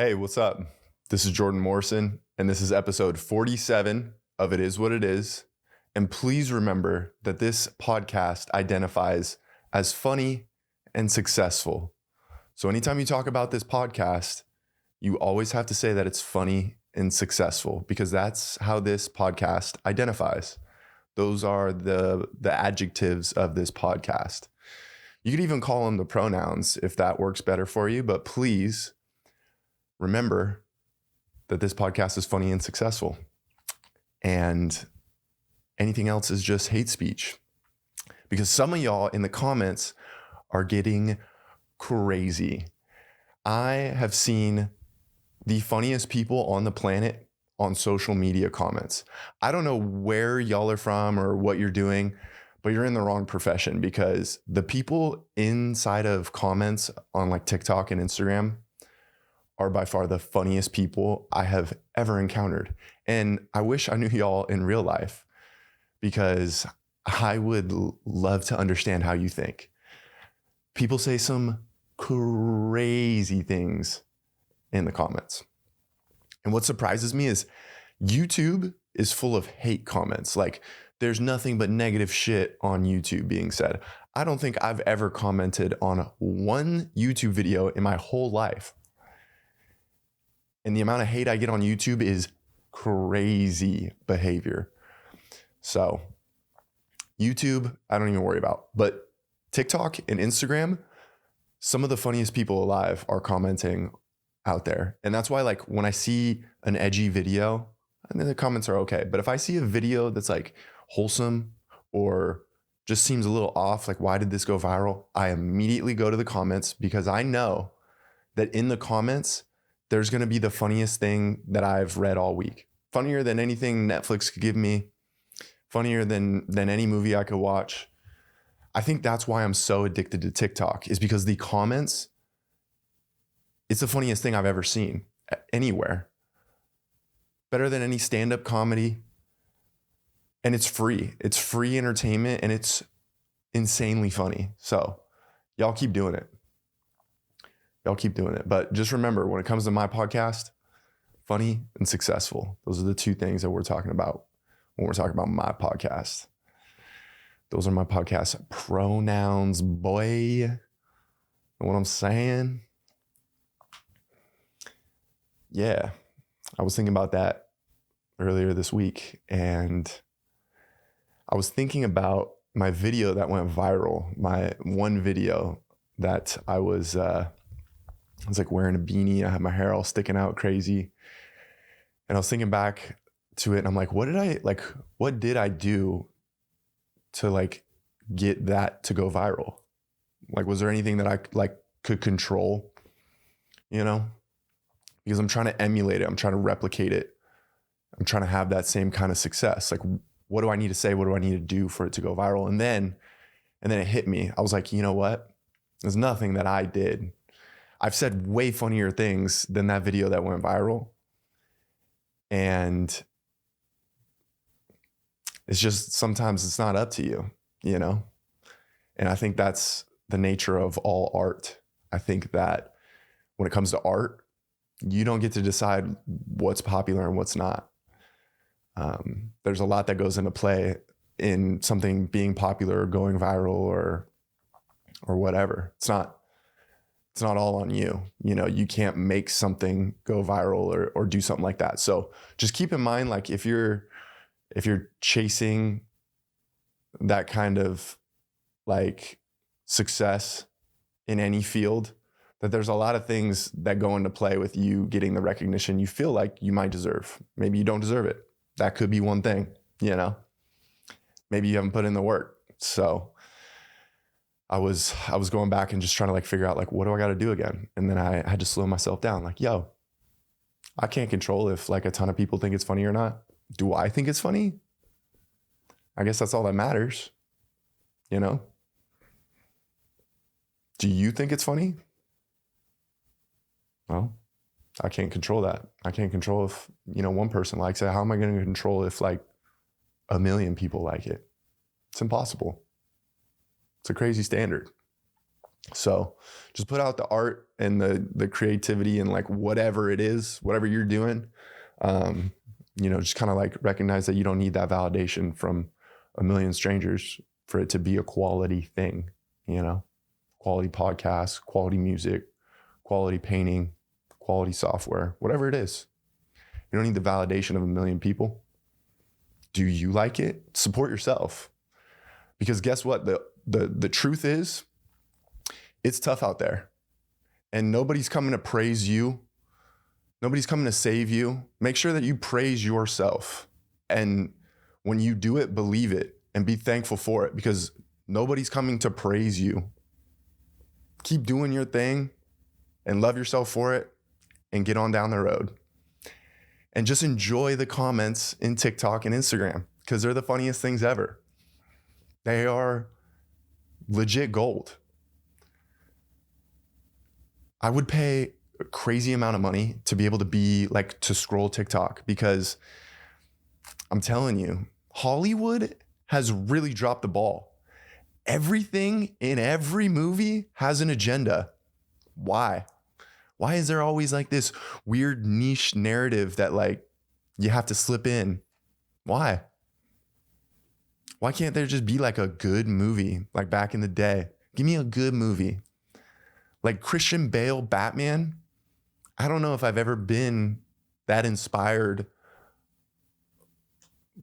Hey, what's up? This is Jordan Morrison, and this is episode 47 of It Is What It Is. And please remember that this podcast identifies as funny and successful. So anytime you talk about this podcast, you always have to say that it's funny and successful because that's how this podcast identifies. Those are the adjectives of this podcast. You could even call them the pronouns if that works better for you, but please remember that this podcast is funny and successful, and anything else is just hate speech, because some of y'all in the comments are getting crazy. I have seen the funniest people on the planet on social media comments. I don't know where y'all are from or what you're doing, but you're in the wrong profession, because the people inside of comments on like TikTok and Instagram are by far the funniest people I have ever encountered. And I wish I knew y'all in real life, because I would love to understand how you think. People say some crazy things in the comments. And what surprises me is YouTube is full of hate comments. Like, there's nothing but negative shit on YouTube being said. I don't think I've ever commented on one YouTube video in my whole life. And the amount of hate I get on YouTube is crazy behavior. So YouTube, I don't even worry about. But TikTok and Instagram, some of the funniest people alive are commenting out there. And that's why, like, when I see an edgy video, and then the comments are okay. But if I see a video that's like wholesome or just seems a little off, like, why did this go viral? I immediately go to the comments, because I know that in the comments, there's going to be the funniest thing that I've read all week. Funnier than anything Netflix could give me. Funnier than any movie I could watch. I think that's why I'm so addicted to TikTok, is because the comments, it's the funniest thing I've ever seen anywhere. Better than any stand-up comedy. And it's free. It's free entertainment, and it's insanely funny. So y'all keep doing it. Y'all keep doing it. But just remember, when it comes to my podcast, funny and successful. Those are the two things that we're talking about when we're talking about my podcast. Those are my podcast pronouns, boy. Know what I'm saying? Yeah. I was thinking about that earlier this week, and I was thinking about my video that went viral. My one video that I was like wearing a beanie. I had my hair all sticking out crazy. And I was thinking back to it, and I'm like, what did I do to like get that to go viral? Like, was there anything that I like could control, you know? Because I'm trying to emulate it. I'm trying to replicate it. I'm trying to have that same kind of success. Like, what do I need to say? What do I need to do for it to go viral? And then it hit me. I was like, you know what? There's nothing that I did. I've said way funnier things than that video that went viral. And it's just, sometimes it's not up to you, you know? And I think that's the nature of all art. I think that when it comes to art, you don't get to decide what's popular and what's not. There's a lot that goes into play in something being popular or going viral or whatever. It's not all on you. You know, you can't make something go viral or do something like that. So just keep in mind, like, if you're chasing that kind of like success in any field, that there's a lot of things that go into play with you getting the recognition you feel like you might deserve. Maybe you don't deserve it. That could be one thing, you know. Maybe you haven't put in the work. So I was going back and just trying to like figure out, like, what do I got to do again? And then I had to slow myself down. Like, yo, I can't control if like a ton of people think it's funny or not. Do I think it's funny? I guess that's all that matters, you know? Do you think it's funny? Well, I can't control that. I can't control if, you know, one person likes it. How am I going to control if like 1 million people like it? It's impossible. It's a crazy standard. So just put out the art and the creativity and like whatever it is, whatever you're doing, just kind of like recognize that you don't need that validation from a million strangers for it to be a quality thing, quality podcast, quality music, quality painting, quality software, whatever it is. You don't need the validation of a million people. Do you like it? Support yourself. Because guess what? The truth is, it's tough out there. And nobody's coming to praise you. Nobody's coming to save you. Make sure that you praise yourself. And when you do it, believe it and be thankful for it, because nobody's coming to praise you. Keep doing your thing and love yourself for it and get on down the road. And just enjoy the comments in TikTok and Instagram, because they're the funniest things ever. They are legit gold. I would pay a crazy amount of money to be able to scroll TikTok, because I'm telling you, Hollywood has really dropped the ball. Everything in every movie has an agenda. Why? Why is there always like this weird niche narrative that like you have to slip in? Why? Why can't there just be like a good movie like back in the day? Give me a good movie. Like Christian Bale Batman. I don't know if I've ever been that inspired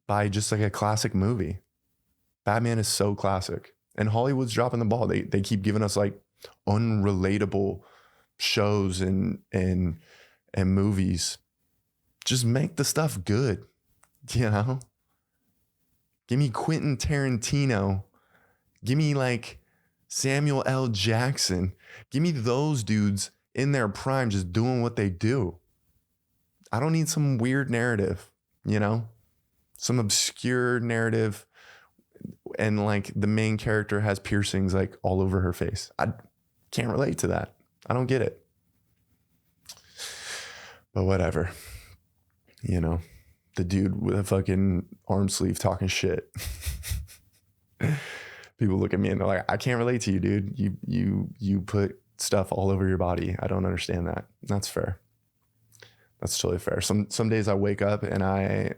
by just like a classic movie. Batman is so classic. And Hollywood's dropping the ball. They keep giving us like unrelatable shows and movies. Just make the stuff good, Give me Quentin Tarantino. Give me like Samuel L. Jackson. Give me those dudes in their prime just doing what they do. I don't need some weird narrative, some obscure narrative, and like the main character has piercings like all over her face. I can't relate to that. I don't get it. But whatever. The dude with a fucking arm sleeve talking shit. People look at me and they're like, I can't relate to you, dude. You put stuff all over your body. I don't understand that. That's fair. That's totally fair. Some days I wake up and I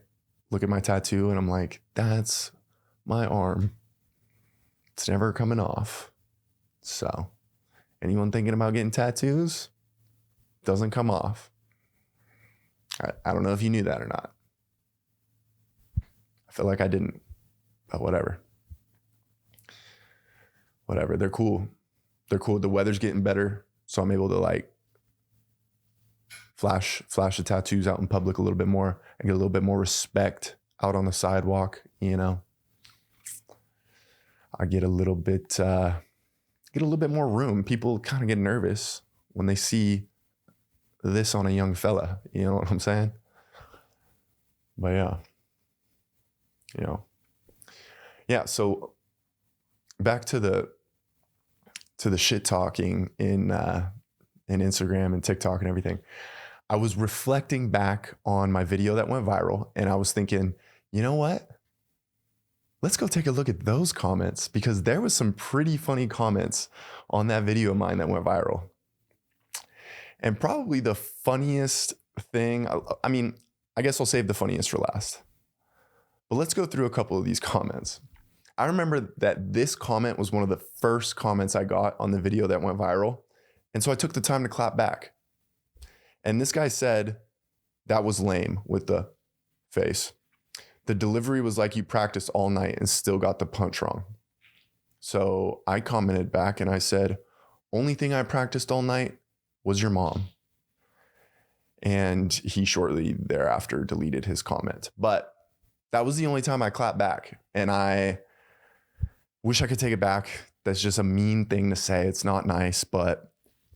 look at my tattoo and I'm like, that's my arm. It's never coming off. So anyone thinking about getting tattoos, doesn't come off. I don't know if you knew that or not. I feel like I didn't, but whatever. Whatever. They're cool. They're cool. The weather's getting better, so I'm able to like flash the tattoos out in public a little bit more and get a little bit more respect out on the sidewalk. I get a little bit more room. People kind of get nervous when they see this on a young fella. You know what I'm saying? But yeah. So back to the shit talking in Instagram and TikTok and everything. I was reflecting back on my video that went viral, and I was thinking, you know what? Let's go take a look at those comments, because there was some pretty funny comments on that video of mine that went viral. And probably the funniest thing, I guess I'll save the funniest for last. But let's go through a couple of these comments. I remember that this comment was one of the first comments I got on the video that went viral. And so I took the time to clap back. And this guy said, that was lame, with the face. The delivery was like you practiced all night and still got the punch wrong. So I commented back and I said, only thing I practiced all night was your mom. And he shortly thereafter deleted his comment. But that was the only time I clapped back. And I wish I could take it back. That's just a mean thing to say. It's not nice, but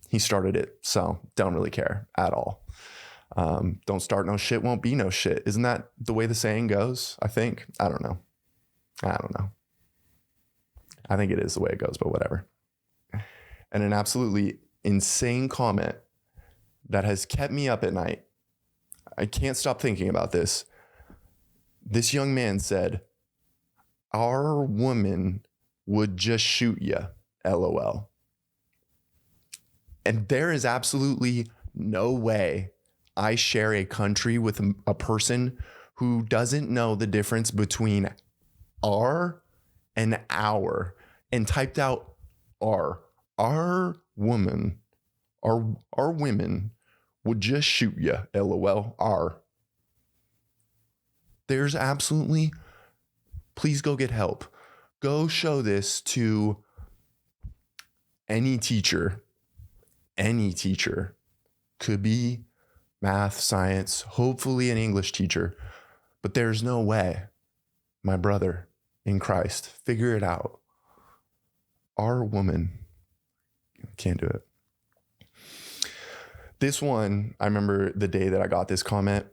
he started it. So don't really care at all. Don't start no shit, won't be no shit. Isn't that the way the saying goes? I think. I don't know. I think it is the way it goes, but whatever. And an absolutely insane comment that has kept me up at night. I can't stop thinking about this. This young man said, our woman would just shoot ya, LOL. And there is absolutely no way I share a country with a person who doesn't know the difference between our and our and typed out our woman, our women would just shoot you, LOL, There's absolutely, please go get help. Go show this to any teacher. Any teacher. Could be math, science, hopefully an English teacher. But there's no way, my brother in Christ, figure it out. Our woman can't do it. This one, I remember the day that I got this comment,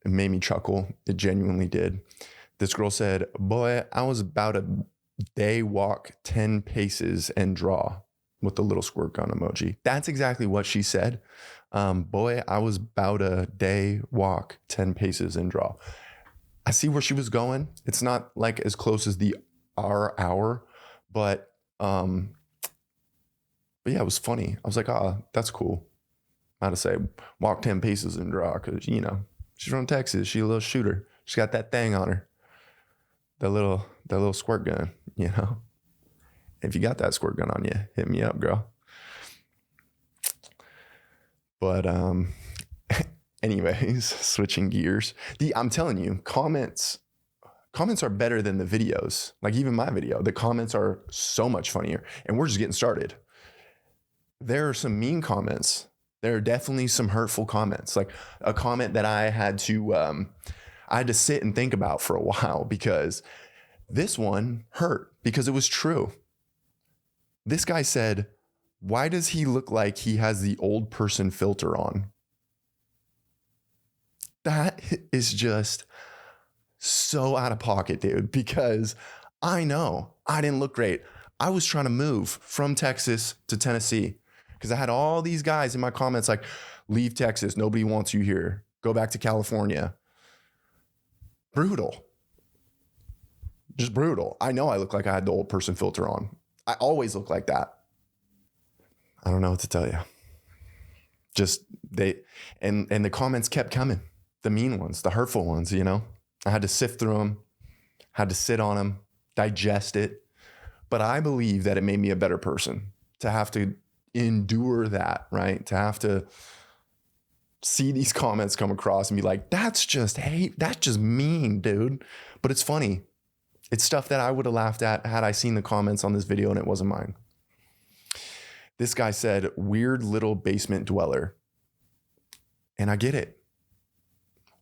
it made me chuckle. It genuinely did. This girl said, boy, I was about a day walk 10 paces and draw, with the little squirt gun emoji. That's exactly what she said. Boy, I was about a day walk 10 paces and draw. I see where she was going. It's not like as close as the hour, but yeah, it was funny. I was like, that's cool. How to say walk 10 paces and draw, because, you know, she's from Texas. She's a little shooter. She's got that thing on her. That little squirt gun, you know. If you got that squirt gun on you, hit me up, girl. But anyways, switching gears. I'm telling you, comments are better than the videos. Like even my video, the comments are so much funnier, and we're just getting started. There are some mean comments. There are definitely some hurtful comments. Like a comment that I had to sit and think about for a while, because this one hurt because it was true. This guy said, why does he look like he has the old person filter on? That is just so out of pocket, dude, because I know I didn't look great. I was trying to move from Texas to Tennessee because I had all these guys in my comments like, leave Texas. Nobody wants you here. Go back to California. Brutal. Just brutal. I know I look like I had the old person filter on. I always look like that. I don't know what to tell you. Just and the comments kept coming. The mean ones, the hurtful ones, you know. I had to sift through them, had to sit on them, digest it. But I believe that it made me a better person to have to endure that, right? To have to see these comments come across and be like, that's just hate. That's just mean, dude. But it's funny. It's stuff that I would have laughed at had I seen the comments on this video and it wasn't mine. This guy said, weird little basement dweller. And I get it.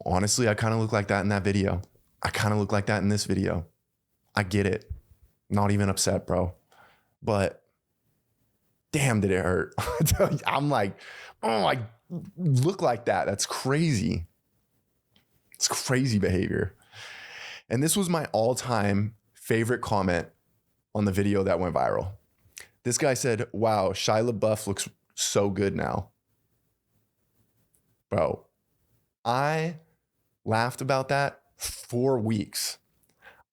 Honestly, I kind of look like that in that video. I kind of look like that in this video. I get it. Not even upset, bro. But damn, did it hurt. I'm like, oh, I look like that. That's crazy. It's crazy behavior. And this was my all-time favorite comment on the video that went viral. This guy said, wow, Shia LaBeouf looks so good now. Bro, I laughed about that for weeks.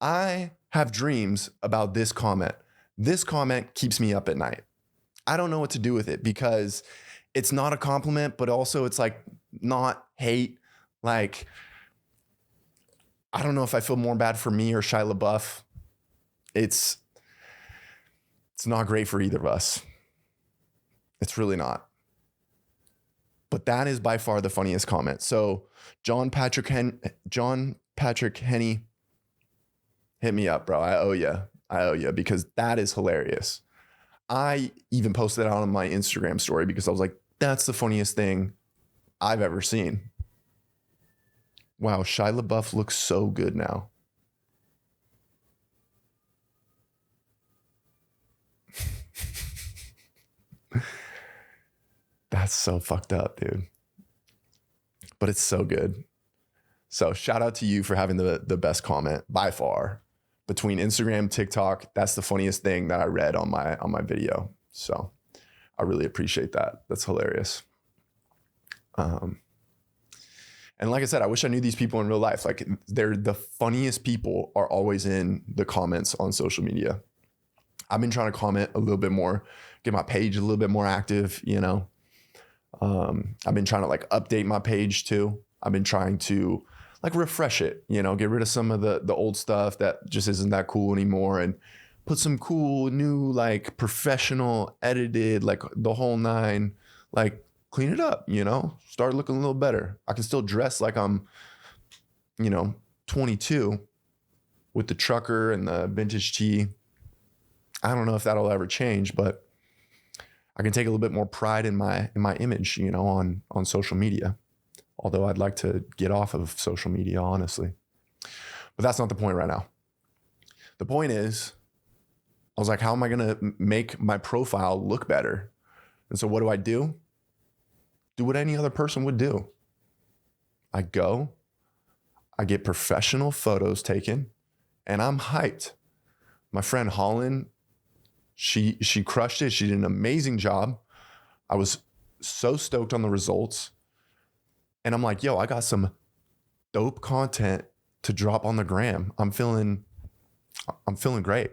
I have dreams about this comment. This comment keeps me up at night. I don't know what to do with it because it's not a compliment, but also it's like not hate. Like, I don't know if I feel more bad for me or Shia LaBeouf. It's not great for either of us. It's really not. But that is by far the funniest comment. So John Patrick Henney, hit me up, bro. I owe you because that is hilarious. I even posted that on my Instagram story because I was like, that's the funniest thing I've ever seen. Wow, Shia LaBeouf looks so good now. That's so fucked up, dude. But it's so good. So shout out to you for having the best comment by far. Between Instagram, TikTok, that's the funniest thing that I read on my video. So I really appreciate that. That's hilarious. And like I said, I wish I knew these people in real life. Like they're the funniest people are always in the comments on social media. I've been trying to comment a little bit more, get my page a little bit more active, you know. I've been trying to like update my page too. I've been trying to like refresh it, you know, get rid of some of the old stuff that just isn't that cool anymore and put some cool new like professional edited, like the whole nine, like clean it up, you know, start looking a little better. I can still dress like I'm, you know, 22 with the trucker and the vintage tee. I don't know if that'll ever change, but I can take a little bit more pride in my image, you know, on social media. Although I'd like to get off of social media, honestly. But that's not the point right now. The point is, I was like, how am I going to make my profile look better? And so what do? Do what any other person would do. I go, I get professional photos taken, and I'm hyped. My friend Holland, she crushed it. She did an amazing job. I was so stoked on the results. And I'm like, yo, I got some dope content to drop on the gram. I'm feeling great.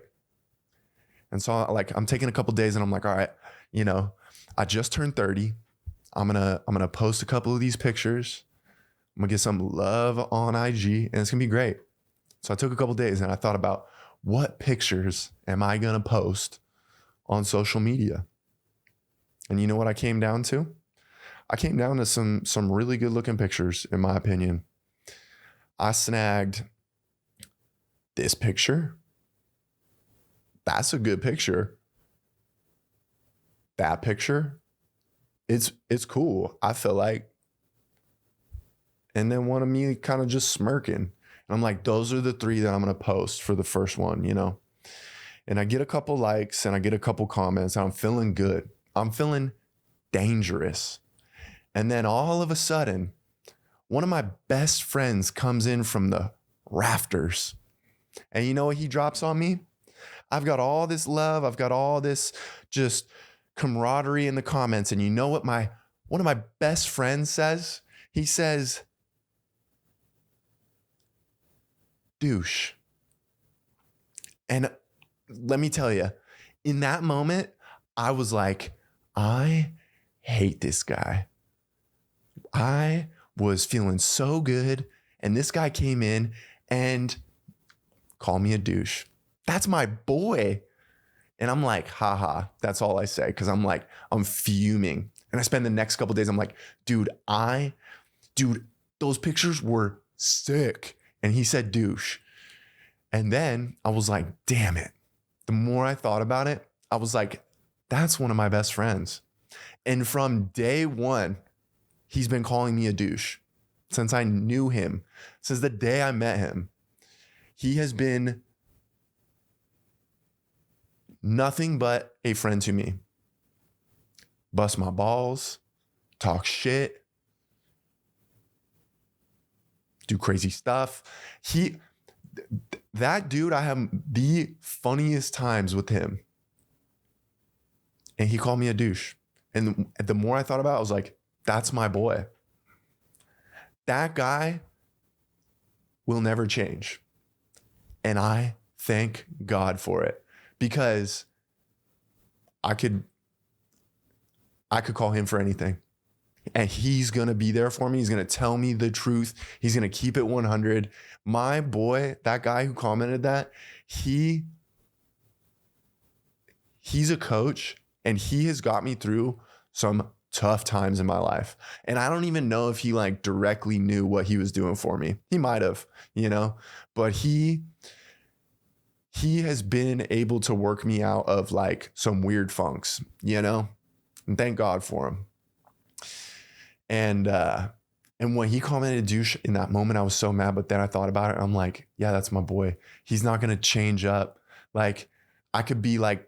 And so like, I'm taking a couple days and I'm like, all right, you know, I just turned 30. I'm going to post a couple of these pictures. I'm gonna get some love on IG and it's gonna be great. So I took a couple days and I thought about what pictures am I gonna post on social media? And you know what I came down to? I came down to some really good looking pictures, in my opinion. I snagged this picture. That's a good picture. That picture, it's cool. I feel like. And then one of me kind of just smirking. And I'm like, those are the 3 that I'm going to post for the first one, you know? And I get a couple likes and I get a couple comments. And I'm feeling good. I'm feeling dangerous. And then all of a sudden, one of my best friends comes in from the rafters. And you know what he drops on me? I've got all this love. I've got all this just camaraderie in the comments. And you know what one of my best friends says? He says, douche. And let me tell you, in that moment, I was like, I hate this guy. I was feeling so good. And this guy came in and called me a douche. That's my boy. And I'm like, haha, that's all I say. Cause I'm fuming. And I spend the next couple of days, I'm like, dude, those pictures were sick. And he said douche. And then I was like, damn it. The more I thought about it, I was like, that's one of my best friends. And from day one, he's been calling me a douche since I knew him, since the day I met him. He has been nothing but a friend to me. Bust my balls, talk shit, do crazy stuff. That dude, I have the funniest times with him. And he called me a douche. And the more I thought about it, I was like, that's my boy. That guy will never change. And I thank God for it, because I could call him for anything. And he's going to be there for me. He's going to tell me the truth. He's going to keep it 100. My boy, that guy who commented that, he's a coach and he has got me through some tough times in my life. And I don't even know if he like directly knew what he was doing for me. He might have, you know, but he has been able to work me out of like some weird funks, you know, and thank God for him. And when he commented douche in that moment, I was so mad. But then I thought about it. I'm like, yeah, that's my boy. He's not going to change up. Like I could be like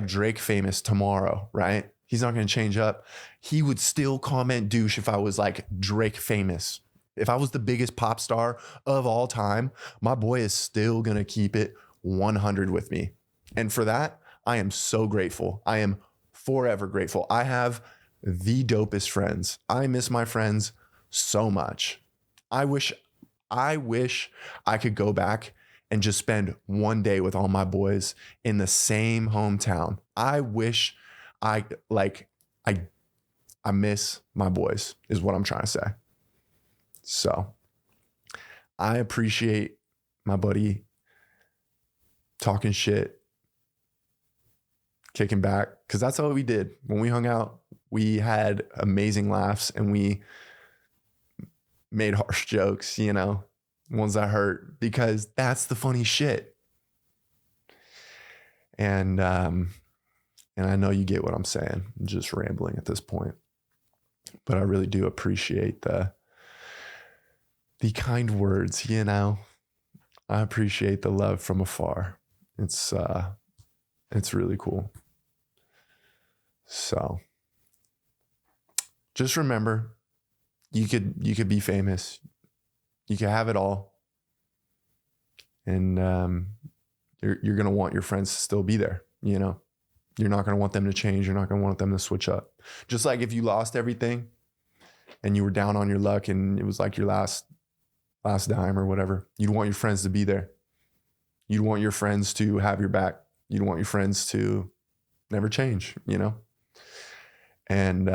Drake famous tomorrow, right? He's not going to change up. He would still comment douche if I was like Drake famous. If I was the biggest pop star of all time, my boy is still going to keep it 100 with me. And for that, I am so grateful. I am forever grateful. I have the dopest friends. I miss my friends so much. I wish I could go back and just spend one day with all my boys in the same hometown. I wish I miss my boys is what I'm trying to say. So I appreciate my buddy talking shit, kicking back, because that's what we did. When we hung out, we had amazing laughs and we made harsh jokes, ones that hurt, because that's the funny shit. And I know you get what I'm saying. I'm just rambling at this point. But I really do appreciate the kind words, I appreciate the love from afar. It's really cool. So just remember, you could be famous. You could have it all. And you're going to want your friends to still be there, You're not going to want them to change. You're not going to want them to switch up. Just like if you lost everything and you were down on your luck and it was like your last dime or whatever, you'd want your friends to be there. You'd want your friends to have your back. You'd want your friends to never change, And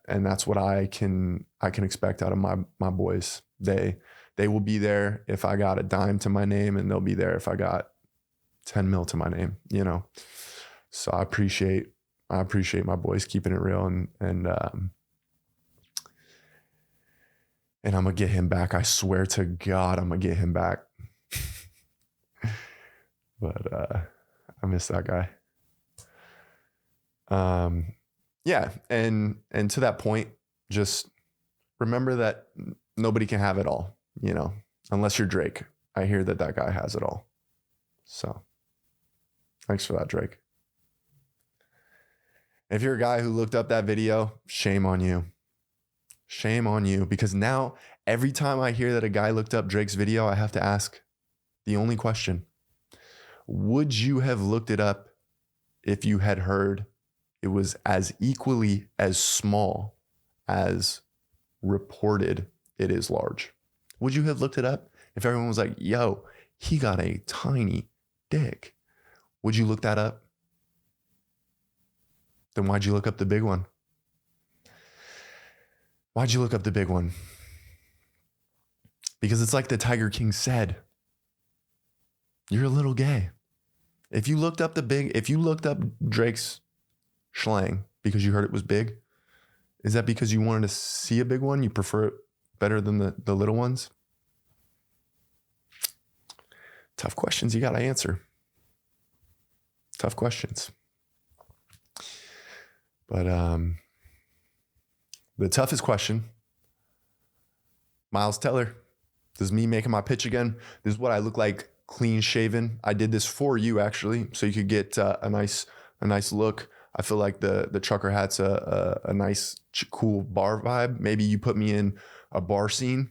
that's what I can expect out of my boys. They will be there if I got a dime to my name, and they'll be there if I got 10 mil to my name, So I appreciate my boys keeping it real, and I'm gonna get him back. I swear to God, I'm gonna get him back. But I miss that guy. Yeah, and to that point, just remember that nobody can have it all, unless you're Drake. I hear that guy has it all. So thanks for that, Drake. If you're a guy who looked up that video, shame on you. Shame on you, because now every time I hear that a guy looked up Drake's video, I have to ask the only question: would you have looked it up if you had heard it was as equally as small as reported it is large? Would you have looked it up if everyone was like, yo, he got a tiny dick? Would you look that up? Then why'd you look up the big one? Why'd you look up the big one? Because it's like the Tiger King said, you're a little gay. If you looked up Drake's schlang because you heard it was big, is that because you wanted to see a big one? You prefer it better than the little ones? Tough questions you got to answer. Tough questions. But the toughest question, Miles Teller. This is me making my pitch again. This is what I look like clean shaven. I did this for you, actually, so you could get a nice look. I feel like the trucker hat's a nice, cool bar vibe. Maybe you put me in a bar scene,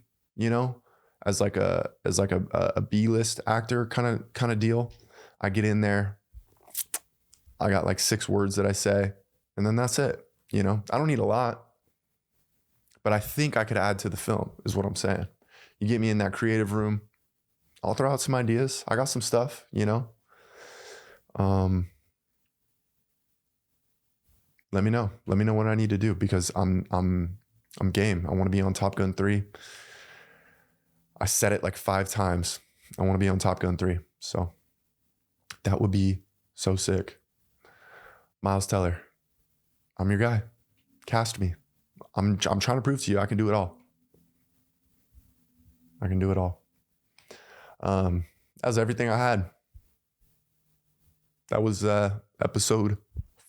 as like a B-list actor kind of deal. I get in there. I got like 6 words that I say, and then that's it. I don't need a lot, but I think I could add to the film, is what I'm saying. You get me in that creative room, I'll throw out some ideas. I got some stuff, Let me know. Let me know what I need to do, because I'm game. I want to be on Top Gun 3. I said it like 5 times. I want to be on Top Gun 3. So that would be so sick. Miles Teller, I'm your guy. Cast me. I'm trying to prove to you I can do it all. I can do it all. That was everything I had. That was episode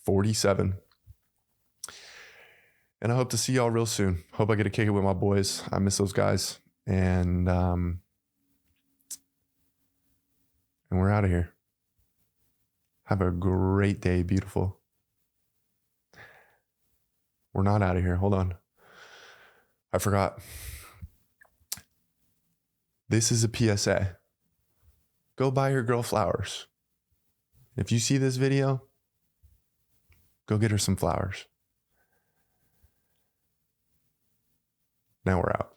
47. And I hope to see y'all real soon. Hope I get to kick it with my boys. I miss those guys. And we're out of here. Have a great day, beautiful. We're not out of here. Hold on. I forgot. This is a PSA. Go buy your girl flowers. If you see this video, go get her some flowers. Now we're out.